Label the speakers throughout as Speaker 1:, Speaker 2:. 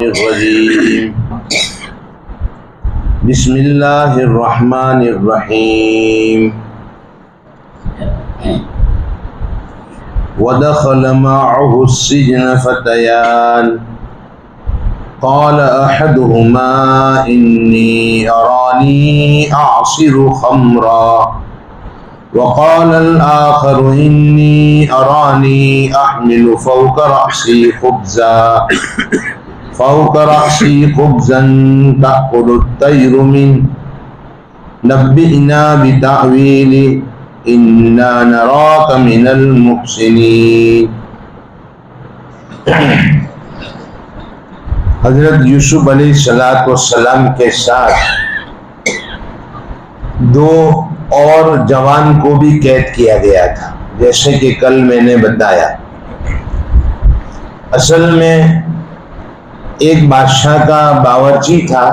Speaker 1: الرجیم بسم اللہ الرحمن الرحیم ودخل معه السجن فتيان قال أحدهما إني أراني أعصر خمرا وقال الآخر إني أراني أحمل فوق رأسي خبزا تأكل الطير منه نبئنا بتأويله إنا نراك من المحسنين۔ حضرت یوسف علیہ السلام کے ساتھ دو اور جوان کو بھی قید کیا گیا تھا، جیسے کہ کل میں نے بتایا۔ اصل میں ایک بادشاہ کا باورچی تھا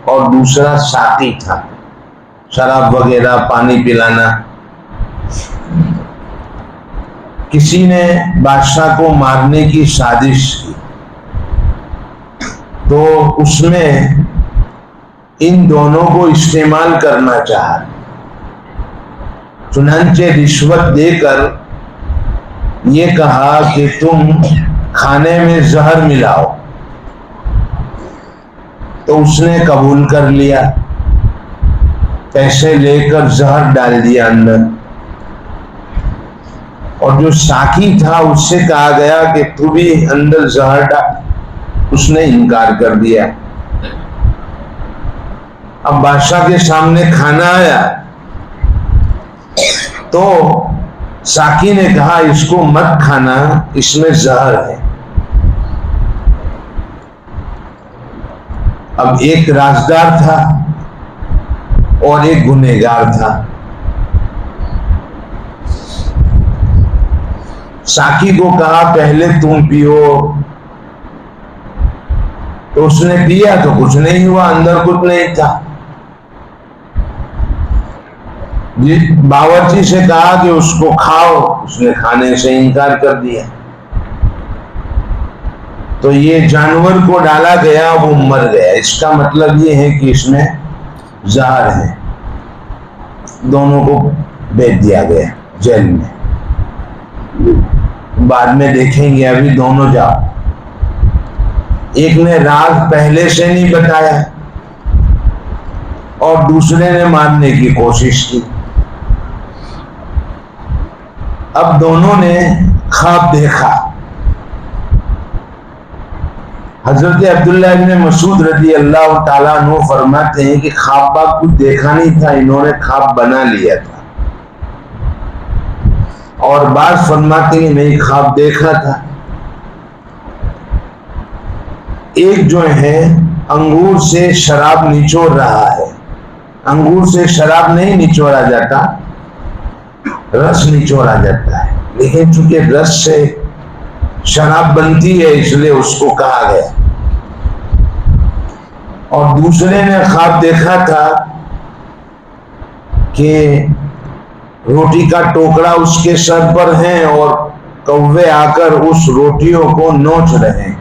Speaker 1: اور دوسرا ساقی تھا، شراب وغیرہ پانی پلانا۔ کسی نے بادشاہ کو مارنے کی سازش کی تو اس نے ان دونوں کو استعمال کرنا چاہا، چنانچہ رشوت دے کر یہ کہا کہ تم کھانے میں زہر ملاؤ، تو اس نے قبول کر لیا، پیسے لے کر زہر ڈال دیا اندر۔ اور جو ساقی تھا اس سے کہا گیا کہ تو بھی اندر زہر ڈال، اس نے انکار کر دیا۔ اب بادشاہ کے سامنے کھانا آیا تو ساقی نے کہا اس کو مت کھانا، اس میں زہر ہے۔ اب ایک رازدار تھا اور ایک گنہگار تھا۔ ساقی کو کہا پہلے تم پیو، تو اس نے پیا تو کچھ نہیں ہوا، اندر کچھ نہیں تھا۔ باورچی سے کہا کہ اس کو کھاؤ، اس نے کھانے سے انکار کر دیا۔ تو یہ جانور کو ڈالا گیا، وہ مر گیا۔ اس کا مطلب یہ ہے کہ اس میں زہر ہے۔ دونوں کو بیچ دیا گیا جیل میں۔ بعد میں دیکھیں گے، ابھی دونوں جاؤ۔ ایک نے راز پہلے سے نہیں بتایا اور دوسرے نے مارنے کی کوشش کی۔ اب دونوں نے خواب دیکھا۔ حضرت عبداللہ ابن مسعود رضی اللہ تعالیٰ عنہ فرماتے ہیں کہ خواب باپ کچھ دیکھا نہیں تھا، انہوں نے خواب بنا لیا تھا۔ اور بعض فرماتے ہیں نہیں، خواب دیکھا تھا۔ ایک جو ہے انگور سے شراب نچوڑ رہا ہے۔ انگور سے شراب نہیں نچوڑا جاتا، رس نچوڑا جاتا ہے، لیکن چونکہ رس سے شراب بنتی ہے اس لیے اس کو کہا گیا۔ اور دوسرے نے خواب دیکھا تھا کہ روٹی کا ٹوکرا اس کے سر پر ہے اور کوے آ کر اس روٹیوں کو نوچ رہے ہیں۔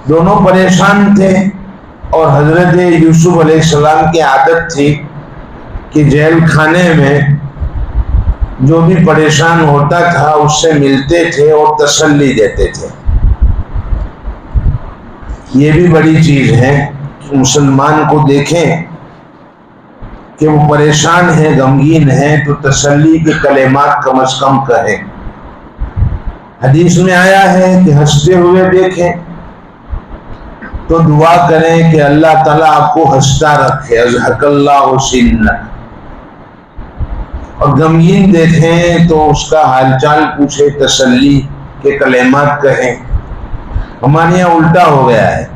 Speaker 1: دونوں پریشان تھے اور حضرت یوسف علیہ السلام کی عادت تھی کہ جیل کھانے میں جو بھی پریشان ہوتا تھا اس سے ملتے تھے اور تسلی دیتے تھے۔ یہ بھی بڑی چیز ہے کہ مسلمان کو دیکھیں کہ وہ پریشان ہے، غمگین ہے، تو تسلی کے کلمات کم از کم کہیں۔ حدیث میں آیا ہے کہ ہنستے ہوئے دیکھیں تو دعا کریں کہ اللہ تعالیٰ آپ کو ہنستا رکھے، اضحک اللہ سنک۔ اور غمگین دیکھیں تو اس کا حال چال پوچھے، تسلی کے کلمات کہیں۔ ہمارے یہاں الٹا ہو گیا ہے،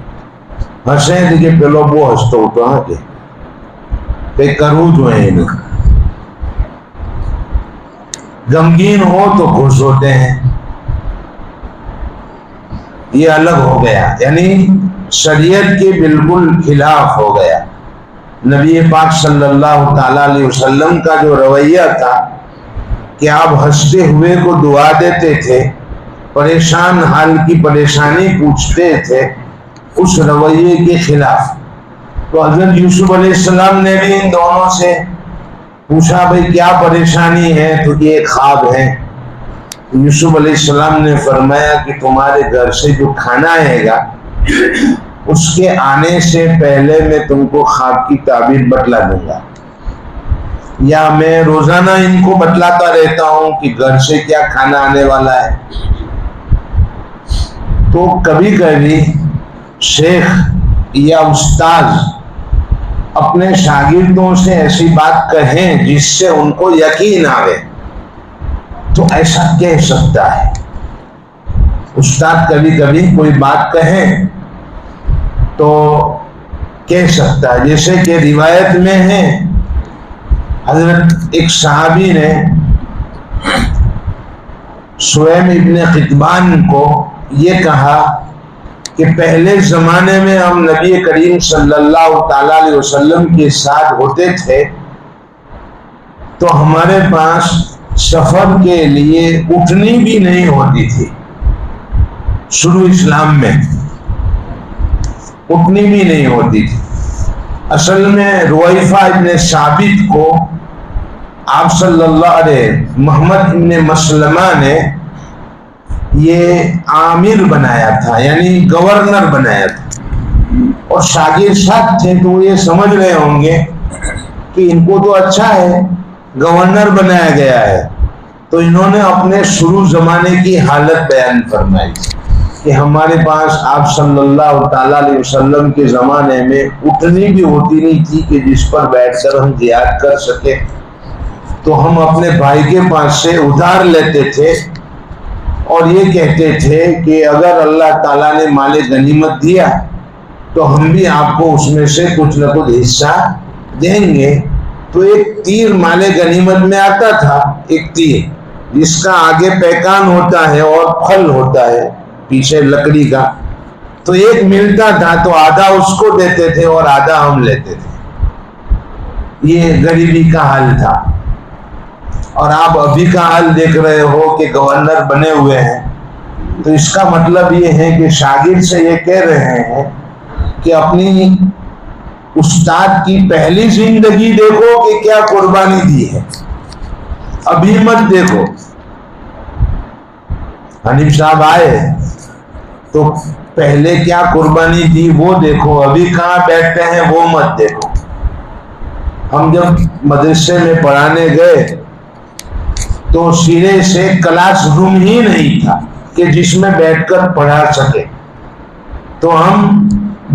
Speaker 1: ہنسیں دیکھے پہلو وہ ہنستا ہوتا ہے کہ کروں جو ہے انہیں، غمگین ہو تو خوش ہوتے ہیں۔ یہ الگ ہو گیا، یعنی شریعت کے بالکل خلاف ہو گیا۔ نبی پاک صلی اللہ تعالی علیہ وسلم کا جو رویہ تھا کہ آپ ہنستے ہوئے کو دعا دیتے تھے، پریشان حال کی پریشانی پوچھتے تھے اس رویے کے خلاف. تو حضرت یوسف علیہ السلام نے بھی ان دونوں سے پوچھا بھائی کیا پریشانی ہے؟ تو یہ خواب ہے. یوسف علیہ السلام نے فرمایا کہ تمہارے گھر سے جو کھانا آئے گا اس کے آنے سے پہلے میں تم کو خواب کی تعبیر بتلا دوں گا، یا میں روزانہ ان کو بتلاتا رہتا ہوں کہ گھر سے کیا کھانا آنے والا ہے. تو کبھی کبھی شیخ یا استاذ اپنے شاگردوں سے ایسی بات کہیں جس سے ان کو یقین آئے تو ایسا کہہ سکتا ہے. استاد کبھی کبھی کوئی بات کہیں تو کہہ سکتا ہے. جیسے کہ روایت میں ہے حضرت ایک صحابی نے سویم ابن قطبان کو یہ کہا کہ پہلے زمانے میں ہم نبی کریم صلی اللہ تعالی علیہ وسلم کے ساتھ ہوتے تھے تو ہمارے پاس سفر کے لیے اٹھنی بھی نہیں ہوتی تھی. شروع اسلام میں اٹھنی بھی نہیں ہوتی تھی. اصل میں رویفہ ابن ثابت کو آپ صلی اللہ علیہ محمد ابن مسلمہ نے یہ عامر بنایا تھا، یعنی گورنر بنایا تھا. اور شاگرد ساتھ تھے تو وہ یہ سمجھ رہے ہوں گے کہ ان کو تو اچھا ہے گورنر بنایا گیا ہے. تو انہوں نے اپنے شروع زمانے کی حالت بیان فرمائی کہ ہمارے پاس آپ صلی اللہ تعالیٰ علیہ وسلم کے زمانے میں اٹھنی بھی ہوتی نہیں تھی کہ جس پر بیٹھ کر ہم جہاد کر سکے. تو ہم اپنے بھائی کے پاس سے ادھار لیتے تھے اور یہ کہتے تھے کہ اگر اللہ تعالیٰ نے مال غنیمت دیا تو ہم بھی آپ کو اس میں سے کچھ نہ کچھ حصہ دیں گے. تو ایک تیر مال غنیمت میں آتا تھا، ایک تیر جس کا آگے پیکان ہوتا ہے اور پھل ہوتا ہے پیچھے لکڑی کا. تو ایک ملتا تھا تو آدھا اس کو دیتے تھے اور آدھا ہم لیتے تھے. یہ غریبی کا حال تھا. اور آپ ابھی کا حال دیکھ رہے ہو کہ گورنر بنے ہوئے ہیں. تو اس کا مطلب یہ ہے کہ شاگرد سے یہ کہہ رہے ہیں کہ اپنی استاد کی پہلی زندگی دیکھو کہ کیا قربانی دی ہے، ابھی مت دیکھو. حنیف صاحب آئے تو پہلے کیا قربانی دی وہ دیکھو، ابھی کہاں بیٹھتے ہیں وہ مت دیکھو. ہم جب مدرسے میں پڑھانے گئے تو سرے سے کلاس روم ہی نہیں تھا کہ جس میں بیٹھ کر پڑھا سکے. تو ہم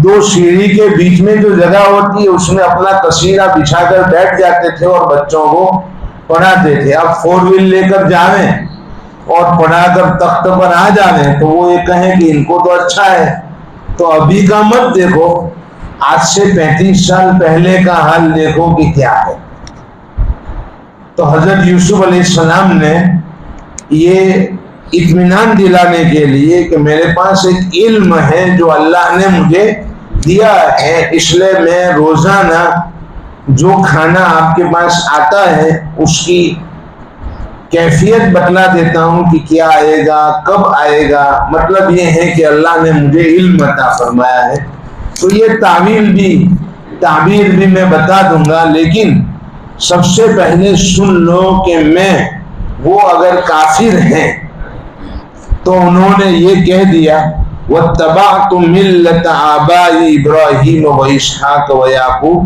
Speaker 1: دو سیڑھی کے بیچ میں جو جگہ ہوتی ہے اس میں اپنا تصویرہ بچھا کر بیٹھ جاتے تھے اور بچوں کو پڑھاتے تھے. اب 4 وہیل لے کر جاویں اور پڑھا کر تخت پر آ جاویں تو وہ یہ کہیں کہ ان کو تو اچھا ہے. تو ابھی کا مت دیکھو، آج سے 35 سال پہلے کا حال دیکھو کہ کیا ہے. تو حضرت یوسف علیہ السلام نے یہ اطمینان دلانے کے لیے کہ میرے پاس ایک علم ہے جو اللہ نے مجھے دیا ہے، اس لیے میں روزانہ جو کھانا آپ کے پاس آتا ہے اس کی کیفیت بتلا دیتا ہوں کہ کیا آئے گا، کب آئے گا. مطلب یہ ہے کہ اللہ نے مجھے علم عطا فرمایا ہے. تو یہ تعبیر بھی میں بتا دوں گا، لیکن سب سے پہلے سن لو کہ میں وہ اگر کافر ہیں تو انہوں نے یہ کہہ دیا وَاتَّبَعْتُ مِلَّةَ آبَاءِ إِبْرَاهِيمَ وَإِسْحَاقَ وَيَعْقُوبَ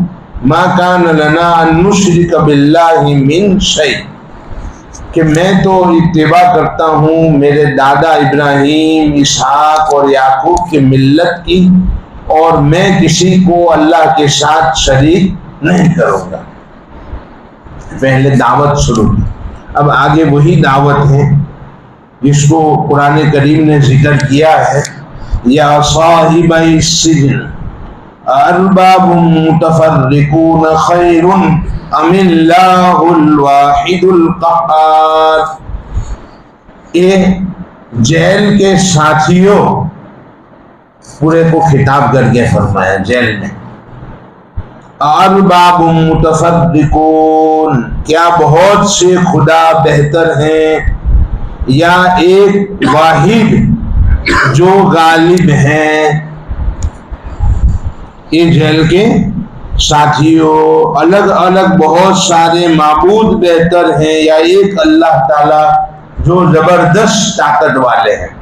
Speaker 1: مَا كَانَ لَنَا أَن نُشْرِكَ بِاللَّهِ مِن شَيْءٍ کہ میں تو اتباع کرتا ہوں میرے دادا ابراہیم، اسحاق اور یعقوب کی ملت کی، اور میں کسی کو اللہ کے ساتھ شریک نہیں کروں گا. پہلے دعوت شروع کی. اب آگے وہی دعوت ہے جس کو قرآن کریم نے ذکر کیا ہے یا صاحب السجن ارباب متفرقون خیر ام اللہ الواحد القہار. اے جیل کے ساتھیوں، پورے کو خطاب کر کے فرمایا جیل میں، ارباب متفرقون، کیا بہت سے خدا بہتر ہیں یا ایک واحد جو غالب ہیں. یہ جیل کے ساتھیوں الگ الگ بہت سارے معبود بہتر ہیں یا ایک اللہ تعالی جو زبردست طاقت والے ہیں؟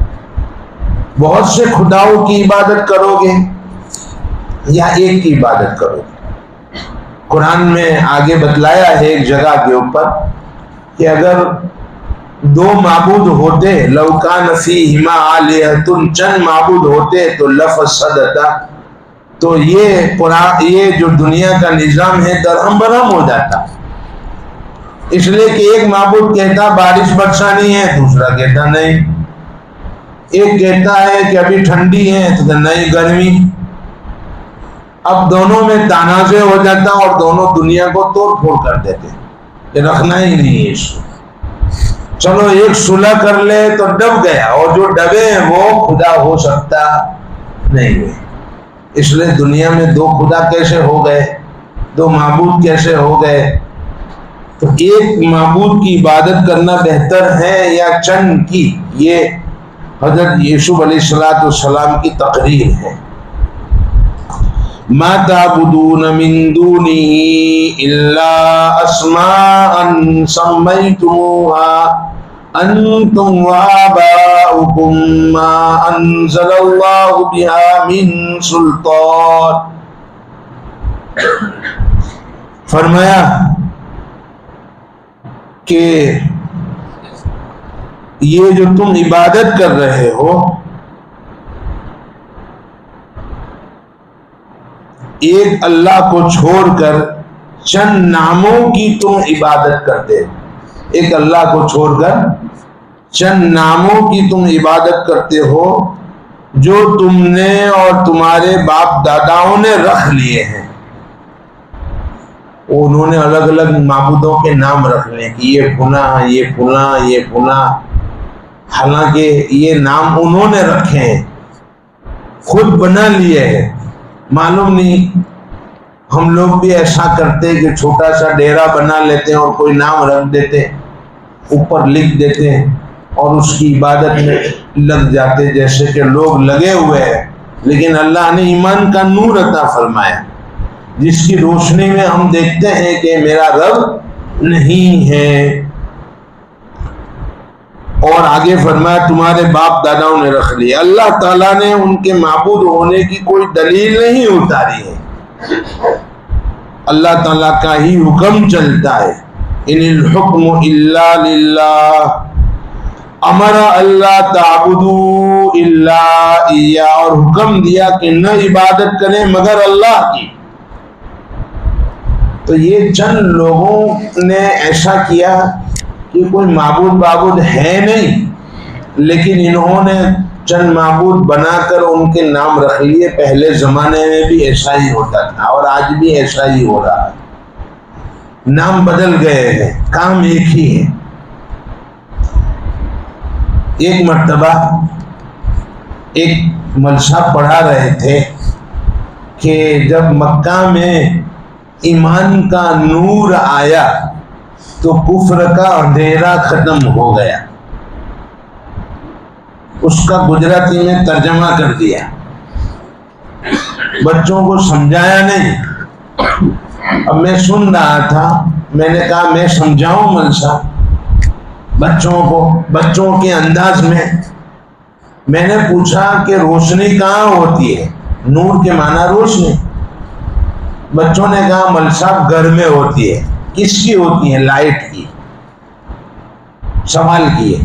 Speaker 1: بہت سے خداؤں کی عبادت کرو گے یا ایک کی عبادت کرو گے؟ قرآن میں آگے بتلایا ہے ایک جگہ کے اوپر کہ اگر دو معبود ہوتے، لو کان فیہما آلہۃ، چند معبود ہوتے تو لفسدتا، تو یہ جو دنیا کا نظام ہے درہم برہم ہو جاتا. اس لیے کہ ایک معبود کہتا بارش برسانی ہے، دوسرا کہتا نہیں. ایک کہتا ہے کہ ابھی ٹھنڈی ہے تو نہیں گرمی. اب دونوں میں تنازع ہو جاتا اور دونوں دنیا کو توڑ پھوڑ کر دیتے کہ رکھنا ہی نہیں ہے اس کو. چلو ایک صلح کر لے تو ڈب گیا، اور جو ڈبے ہیں وہ خدا ہو سکتا نہیں ہے. اس لیے دنیا میں دو خدا کیسے ہو گئے، دو معبود کیسے ہو گئے؟ تو ایک معبود کی عبادت کرنا بہتر ہے یا چند کی؟ یہ حضرت یوسف علیہ السلام کی تقریر ہے. ما تعبدون من دونه الا اسماء سميتموها انتم وآباؤكم ما انزل الله بها من سلطان. فرمایا کہ یہ جو تم عبادت کر رہے ہو ایک اللہ کو چھوڑ کر چند ناموں کی تم عبادت کرتے ہو. ایک اللہ کو چھوڑ کر چند ناموں کی تم عبادت کرتے ہو جو تم نے اور تمہارے باپ داداؤں نے رکھ لیے ہیں. انہوں نے الگ الگ معبودوں کے نام رکھ لے کہ یہ فلاں یہ فلاں یہ فلاں، حالانکہ یہ نام انہوں نے رکھے ہیں، خود بنا لیے ہیں. معلوم نہیں ہم لوگ بھی ایسا کرتے کہ چھوٹا سا ڈیرا بنا لیتے ہیں اور کوئی نام رکھ دیتے، اوپر لکھ دیتے ہیں اور اس کی عبادت میں لگ جاتے جیسے کہ لوگ لگے ہوئے ہیں. لیکن اللہ نے ایمان کا نور عطا فرمایا جس کی روشنی میں ہم دیکھتے ہیں کہ میرا رب نہیں ہے. اور آگے فرمایا تمہارے باپ داداؤں نے رکھ لیا. اللہ تعالیٰ نے ان کے معبود ہونے کی کوئی دلیل نہیں اتاری ہے، اللہ تعالیٰ کا ہی حکم چلتا ہے. ان الحکم الا للہ امر اللہ تعبدوا الا ایاہ، اور حکم دیا کہ نہ عبادت کریں مگر اللہ کی. تو یہ چند لوگوں نے ایسا کیا کہ کوئی معبود ہے نہیں، لیکن انہوں نے چند معبود بنا کر ان کے نام رکھ لیے. پہلے زمانے میں بھی ایسا ہی ہوتا تھا اور آج بھی ایسا ہی ہو رہا ہے. نام بدل گئے ہیں، کام ایک ہی ہے. ایک مرتبہ ایک ملسہ پڑھا رہے تھے کہ جب مکہ میں ایمان کا نور آیا تو کفر کا اندھیرا ختم ہو گیا. اس کا گجراتی میں ترجمہ کر دیا، بچوں کو سمجھایا نہیں. اب میں سن رہا تھا، میں نے کہا میں سمجھاؤں ملسہ بچوں کو بچوں کے انداز میں. میں نے پوچھا کہ روشنی کہاں ہوتی ہے؟ نور کے معنی روشنی. بچوں نے کہا ملسہ گھر میں ہوتی ہے. کس کی ہوتی ہے؟ لائٹ کی. سوال کیے.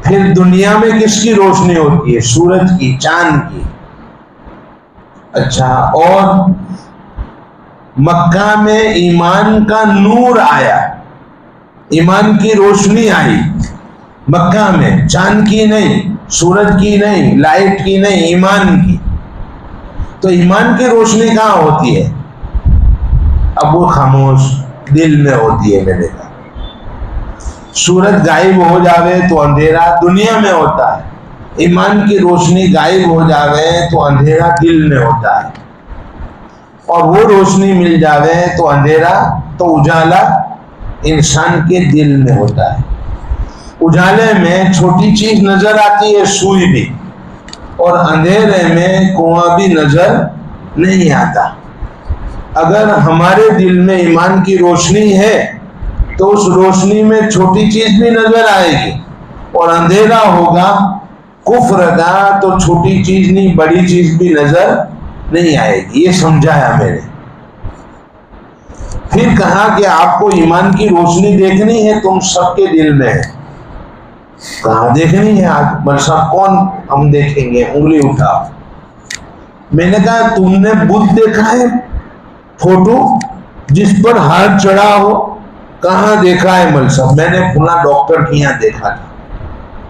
Speaker 1: پھر دنیا میں کس کی روشنی ہوتی ہے؟ سورج کی، چاند کی. اچھا، اور مکہ میں ایمان کا نور آیا، ایمان کی روشنی آئی مکہ میں، چاند کی نہیں، سورج کی نہیں، لائٹ کی نہیں، ایمان کی. تو ایمان کی روشنی کہاں ہوتی ہے؟ اب وہ خاموش، دل میں ہوتی ہے. میں نے کہا سورج غائب ہو جاوے تو اندھیرا دنیا میں ہوتا ہے، ایمان کی روشنی غائب ہو جاوے تو اندھیرا دل میں ہوتا ہے، اور وہ روشنی مل جاوے تو اندھیرا تو اجالا انسان کے دل میں ہوتا ہے. اجالے میں چھوٹی چیز نظر آتی ہے، سوئی بھی، اور اندھیرے میں کنواں بھی نظر نہیں آتا۔ اگر ہمارے دل میں ایمان کی روشنی ہے تو اس روشنی میں چھوٹی چیز بھی نظر آئے گی، اور اندھیرا ہوگا کفر کا تو چھوٹی چیز نہیں بڑی چیز بھی نظر نہیں آئے گی۔ یہ سمجھایا میں نے۔ پھر کہا کہ آپ کو ایمان کی روشنی دیکھنی ہے، تم سب کے دل میں ہے۔ کہاں دیکھنی ہے آج؟ برسا کون ہم دیکھیں گے؟ انگلی اٹھا۔ میں نے کہا تم نے بدھ دیکھا ہے فوٹو جس پر ہاتھ چڑھا ہو؟ کہاں دیکھا ہے مل صاحب؟ میں نے فلاں ڈاکٹر کے یہاں دیکھا تھا،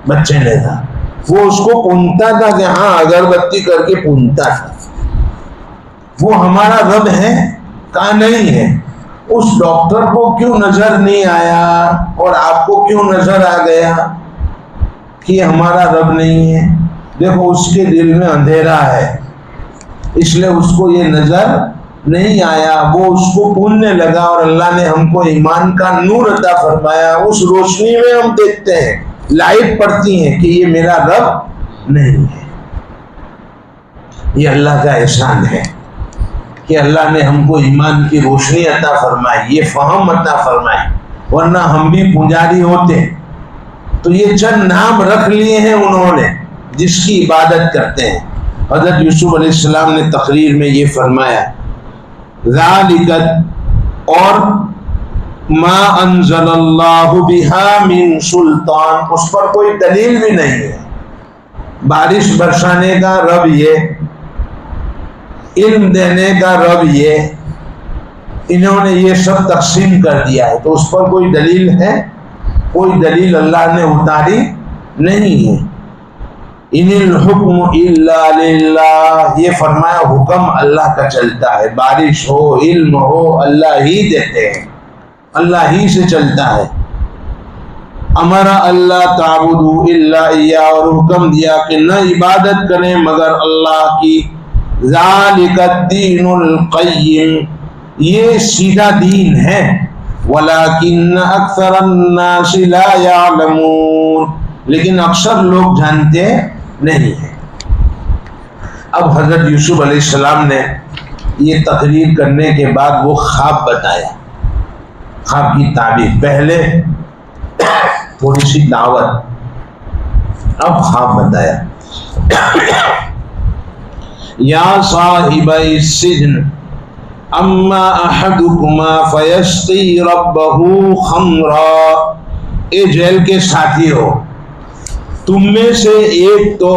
Speaker 1: بچے نے تھا، وہ اس کو پونتا تھا کہ ہاں اگربتی کر کے پونتا تھا۔ وہ ہمارا رب ہے؟ کہا نہیں ہے۔ اس ڈاکٹر کو کیوں نظر نہیں آیا اور آپ کو کیوں نظر آ گیا کہ ہمارا رب نہیں ہے؟ دیکھو اس کے دل میں اندھیرا ہے، اس لیے اس کو یہ نظر نہیں آیا، وہ اس کو پوننے لگا، اور اللہ نے ہم کو ایمان کا نور عطا فرمایا۔ اس روشنی میں ہم دیکھتے ہیں، لائٹ پڑتی ہے کہ یہ میرا رب نہیں ہے۔ یہ اللہ کا احسان ہے کہ اللہ نے ہم کو ایمان کی روشنی عطا فرمائی، یہ فہم عطا فرمائی، ورنہ ہم بھی پجاری ہوتے۔ تو یہ چند نام رکھ لیے ہیں انہوں نے جس کی عبادت کرتے ہیں۔ حضرت یوسف علیہ السلام نے تقریر میں یہ فرمایا، ذالکت، اور ما انزل اللہ بہا من سلطان، اس پر کوئی دلیل بھی نہیں ہے۔ بارش برسانے کا رب یہ، علم دینے کا رب یہ، انہوں نے یہ سب تقسیم کر دیا ہے، تو اس پر کوئی دلیل ہے؟ کوئی دلیل اللہ نے اتاری نہیں ہے۔ ان الحکم الا للہ، یہ فرمایا حکم اللہ کا چلتا ہے، بارش ہو علم ہو اللہ ہی دیتے ہیں، اللہ ہی سے چلتا ہے۔ امر اللہ تعبدوا الا ایاہ، اور حکم دیا کہ نہ عبادت کریں مگر اللہ کی۔ ذالک الدین القیم، یہ سیدھا دین ہے، ولکن اکثر الناس لا یعلمون، لیکن اکثر لوگ جانتے نہیں ہیں۔ اب حضرت یوسف علیہ السلام نے یہ تقریر کرنے کے بعد وہ خواب بتایا، خواب کی تعبیر، پہلے تھوڑی سی دعوت، اب خواب بتایا۔ یا صاحب السجن اما احدکما فیسقی ربہ خمرا، اے جیل کے ساتھی ہو، تم میں سے ایک تو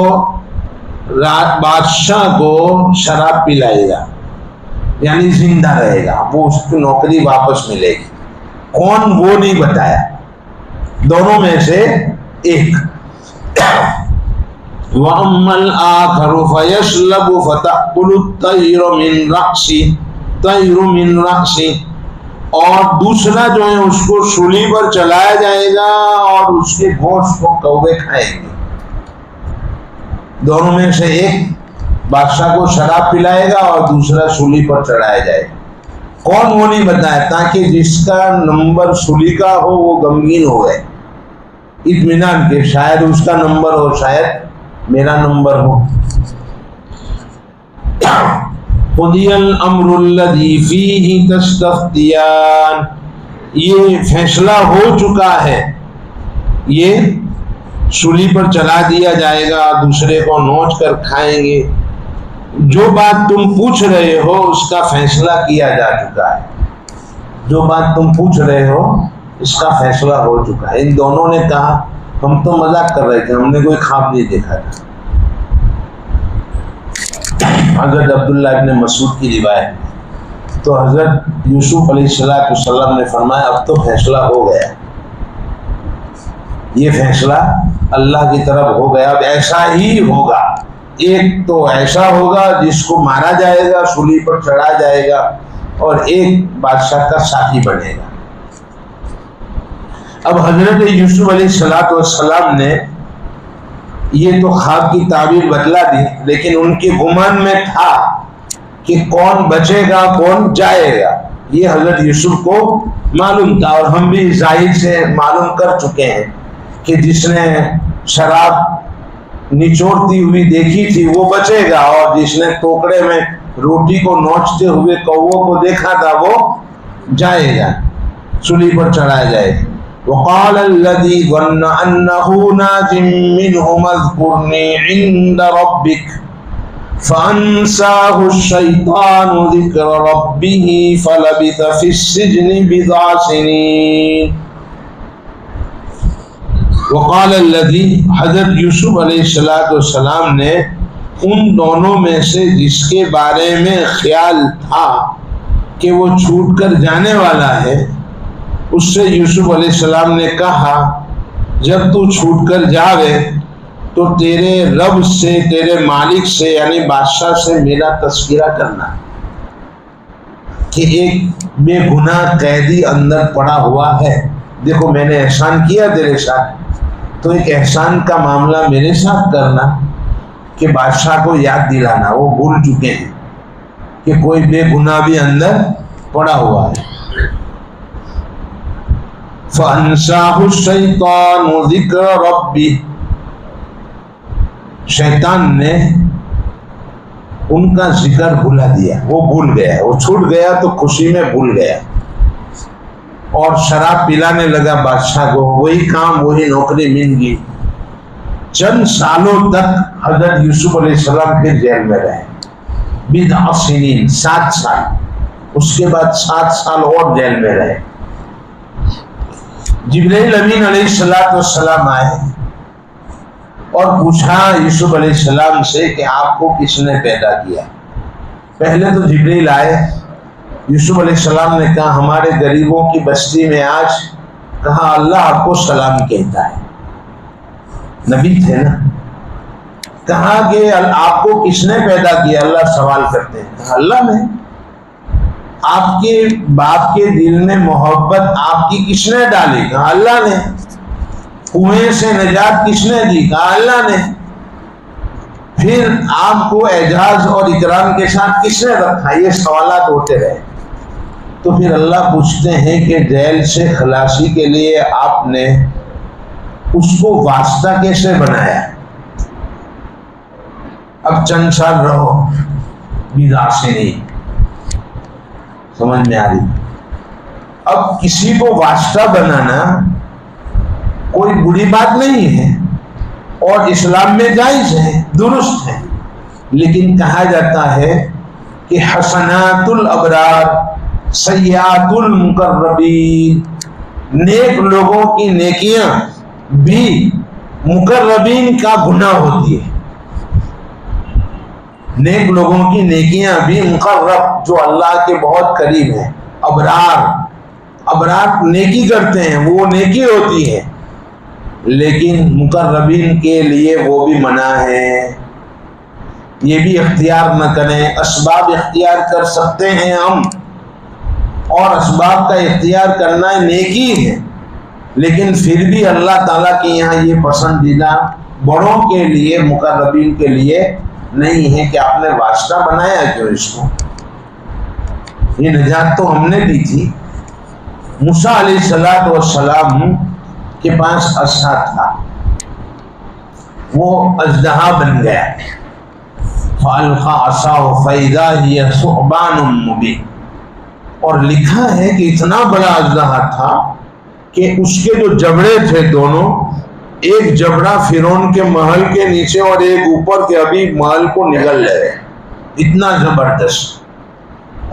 Speaker 1: بادشاہ کو شراب پلائے گا، یعنی زندہ رہے گا، وہ اس کی نوکری واپس ملے گی۔ کون وہ نہیں بتایا، دونوں میں سے ایک۔ وَأَمَّا الْآخَرُ فَيَسْلَبُ فَتَأْكُلُ الطَّيْرُ مِنْ رَأْسِهِ، اور دوسرا جو ہے اس کو سولی پر چلایا جائے گا اور اس کے گوشت کو کوے کھائیں گے۔ دونوں میں سے ایک بادشاہ کو شراب پلائے گا اور دوسرا سولی پر چڑھایا جائے گا۔ کون وہ نہیں بتایا، تاکہ جس کا نمبر سولی کا ہو وہ غمگین ہو گئے، اطمینان کے، شاید اس کا نمبر ہو، شاید میرا نمبر ہو۔ قضی الامر الذی فیہ تستفتیان، یہ فیصلہ ہو چکا ہے، یہ سولی پر چلا دیا جائے گا، دوسرے کو نوچ کر کھائیں گے۔ جو بات تم پوچھ رہے ہو اس کا فیصلہ کیا جا چکا ہے، جو بات تم پوچھ رہے ہو اس کا فیصلہ ہو چکا ہے۔ ان دونوں نے کہا ہم تو مذاق کر رہے تھے، ہم نے کوئی خواب نہیں دیکھا تھا۔ حضرت عبداللہ ابن مسعود کی روایت، تو حضرت یوسف علیہ السلام نے فرمایا اب تو فیصلہ ہو گیا، یہ فیصلہ اللہ کی طرف ہو گیا، اب ایسا ہی ہوگا، ایک تو ایسا ہوگا جس کو مارا جائے گا، سولی پر چڑھا جائے گا، اور ایک بادشاہ کا ساتھی بنے گا۔ اب حضرت یوسف علیہ السلام نے یہ تو خواب کی تعبیر بتلا دی، لیکن ان کے گمان میں تھا کہ کون بچے گا کون جائے گا، یہ حضرت یوسف کو معلوم تھا، اور ہم بھی ظاہر سے معلوم کر چکے ہیں کہ جس نے شراب نچوڑتی ہوئی دیکھی تھی وہ بچے گا، اور جس نے ٹوکرے میں روٹی کو نوچتے ہوئے کووں کو دیکھا تھا وہ جائے گا، سولی پر چڑھایا جائے گا۔ وقال الذي ظن انه ناج منهما اذكرني عند ربك فانساه الشيطان ذكر ربه فلبث في السجن بضع سنين۔ وقال الذي، حضرت یوسف علیہ السلام نے ان دونوں میں سے جس کے بارے میں خیال تھا کہ وہ چھوٹ کر جانے والا ہے، اس سے یوسف علیہ السلام نے کہا جب تو چھوٹ کر جاوے تو تیرے رب سے، تیرے مالک سے یعنی بادشاہ سے میرا تذکرہ کرنا کہ ایک بے گناہ قیدی اندر پڑا ہوا ہے، دیکھو میں نے احسان کیا تیرے ساتھ، تو ایک احسان کا معاملہ میرے ساتھ کرنا کہ بادشاہ کو یاد دلانا، وہ بھول چکے ہیں کہ کوئی بے گناہ بھی اندر پڑا ہوا ہے۔ فَأَنْسَاهُ الشَّيْطَانُ ذِكْرَ رَبِّهِ، شیطان نے ان کا ذکر بھلا دیا، وہ بھول گیا، وہ چھوٹ گیا تو خوشی میں بھول گیا، اور شراب پلانے لگا بادشاہ کو، وہی کام وہی نوکری مل گئی۔ چند سالوں تک حضرت یوسف علیہ السلام پھر جیل میں رہے، بضع سنین، 7 سال، اس کے بعد 7 سال اور جیل میں رہے۔ جبرائیل امین علیہ السلام آئے اور پوچھا یوسف علیہ السلام سے کہ آپ کو کس نے پیدا کیا؟ پہلے تو جبرائیل آئے، یوسف علیہ السلام نے کہا ہمارے غریبوں کی بستی میں آج کہا اللہ آپ کو سلام کہتا ہے، نبی تھے نا، کہا کہ آپ کو کس نے پیدا کیا؟ اللہ سوال کرتے ہیں، کہا اللہ نے۔ آپ کے باپ کے دل میں محبت آپ کی کس نے ڈالی؟ کہا اللہ نے۔ کنویں سے نجات کس نے دی؟ کہا اللہ نے۔ پھر آپ کو اعزاز اور اکرام کے ساتھ کس نے رکھا؟ یہ سوالات ہوتے رہے۔ تو پھر اللہ پوچھتے ہیں کہ جیل سے خلاصی کے لیے آپ نے اس کو واسطہ کیسے بنایا؟ اب چند سال رہو، بضع سنین، سمجھ میں آ رہی؟ اب کسی کو واسطہ بنانا کوئی بری بات نہیں ہے، اور اسلام میں جائز ہے، درست ہے، لیکن کہا جاتا ہے کہ حسنات الابرار سیئات المقربین، نیک لوگوں کی نیکیاں بھی مقربین کا گناہ ہوتی ہے، نیک لوگوں کی نیکیاں بھی مقرب جو اللہ کے بہت قریب ہیں، ابرار نیکی کرتے ہیں وہ نیکی ہوتی ہے، لیکن مقربین کے لیے وہ بھی منع ہے، یہ بھی اختیار نہ کریں۔ اسباب اختیار کر سکتے ہیں ہم، اور اسباب کا اختیار کرنا نیکی ہے، لیکن پھر بھی اللہ تعالیٰ کے یہاں یہ پسندیدہ بڑوں کے لیے، مقربین کے لیے نہیں ہے کہ آپ نے واسطہ بنایا کیوں اس کو؟ یہ نجات تو ہم نے دی تھی۔ موسیٰ علیہ السلام کے پاس عصا تھا، وہ اژدہا بن گیا، فَأَلْقَى عَصَاهُ فَإِذَا هِيَ ثُعْبَانٌ مُبِينٌ، اور لکھا ہے کہ اتنا بڑا اژدہا تھا کہ اس کے جو جبڑے تھے دونوں، ایک جبڑا فرعون کے محل کے نیچے اور ایک اوپر کے ابھی محل کو نگل لے رہے، اتنا زبردست،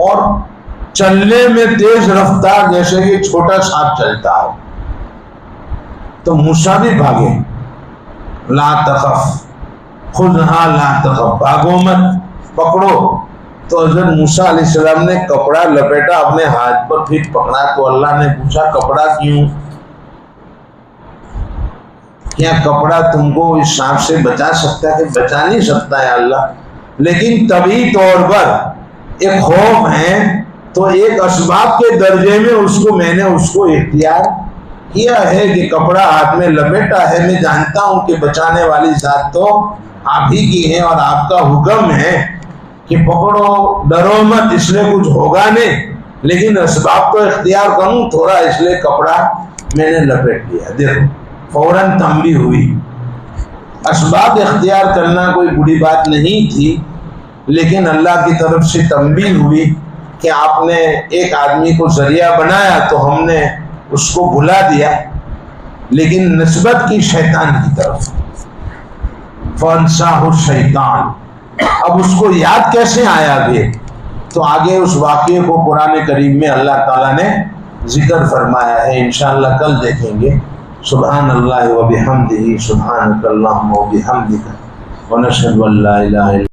Speaker 1: اور چلنے میں تیز رفتار جیسے کہ چھوٹا سانپ چلتا ہو۔ تو موسیٰ بھی بھاگے، لا تخف خذها لا تخف، بھاگو مت، پکڑو۔ تو حضرت موسیٰ علیہ السلام نے کپڑا لپیٹا اپنے ہاتھ پر، پھر پکڑا، تو اللہ نے پوچھا کپڑا کیوں؟ کیا کپڑا تم کو اس سانپ سے بچا سکتا ہے؟ کہ بچا نہیں سکتا ہے اللہ، لیکن طبعی طور پر ایک خوف ہے، تو ایک اسباب کے درجے میں اس کو میں نے اس کو اختیار کیا ہے کہ کپڑا ہاتھ میں لپیٹا ہے، میں جانتا ہوں کہ بچانے والی ذات تو آپ ہی کی ہے، اور آپ کا حکم ہے کہ پکڑو، ڈرو مت، اس لیے کچھ ہوگا نہیں، لیکن اسباب تو اختیار کروں تھوڑا، اس لیے کپڑا میں نے لپیٹ لیا۔ دیکھو فوراً تنبیہ ہوئی. اسباب اختیار کرنا کوئی بری بات نہیں تھی، لیکن اللہ کی طرف سے تنبیہ ہوئی کہ آپ نے ایک آدمی کو ذریعہ بنایا تو ہم نے اس کو بھلا دیا، لیکن نسبت کی شیطان کی طرف. فَأَنْسَاهُ الشَّيْطَانُ، اب اس کو یاد کیسے آیا بھی؟ تو آگے اس واقعے کو قرآن کریم میں اللہ تعالیٰ نے ذکر فرمایا ہے، انشاءاللہ کل دیکھیں گے. سبحان اللہ و بحمدہ، سبحانک اللہم و بحمدک، ونشہد ان لا الہ الا